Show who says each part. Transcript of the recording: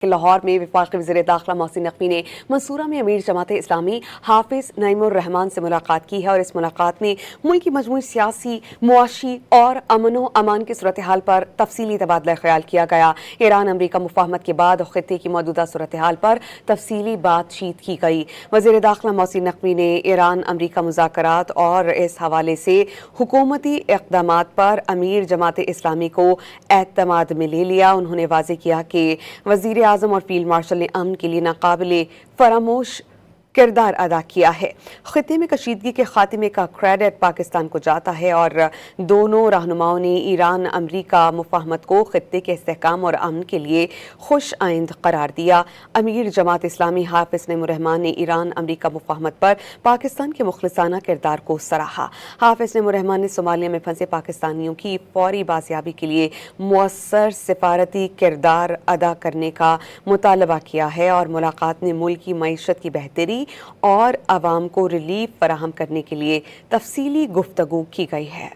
Speaker 1: کہ لاہور میں وفاقی وزیر داخلہ محسن نقوی نے منصورہ میں امیر جماعت اسلامی حافظ نعیم الرحمان سے ملاقات کی ہے اور اس ملاقات میں ملک کی مجموعی سیاسی، معاشی اور امن و امان کی صورتحال پر تفصیلی تبادلہ خیال کیا گیا۔ ایران امریکہ مفاہمت کے بعد خطے کی موجودہ صورتحال پر تفصیلی بات چیت کی گئی۔ وزیر داخلہ محسن نقوی نے ایران امریکہ مذاکرات اور اس حوالے سے حکومتی اقدامات پر امیر جماعت اسلامی کو اعتماد میں لے لیا۔ انہوں نے واضح کیا کہ وزیر اعظم اور فیلڈ مارشل نے امن کے لیے ناقابل فراموش کردار ادا کیا ہے۔ خطے میں کشیدگی کے خاتمے کا کریڈٹ پاکستان کو جاتا ہے اور دونوں رہنماؤں نے ایران امریکہ مفاہمت کو خطے کے استحکام اور امن کے لیے خوش آئند قرار دیا۔ امیر جماعت اسلامی حافظ نعیم الرحمان نے ایران امریکہ مفاہمت پر پاکستان کے مخلصانہ کردار کو سراہا۔ حافظ نعیم الرحمان نے صومالیہ میں پھنسے پاکستانیوں کی فوری بازیابی کے لیے مؤثر سفارتی کردار ادا کرنے کا مطالبہ کیا ہے اور ملاقات میں ملک کی معیشت کی بہتری اور عوام کو ریلیف فراہم کرنے کے لیے تفصیلی گفتگو کی گئی ہے۔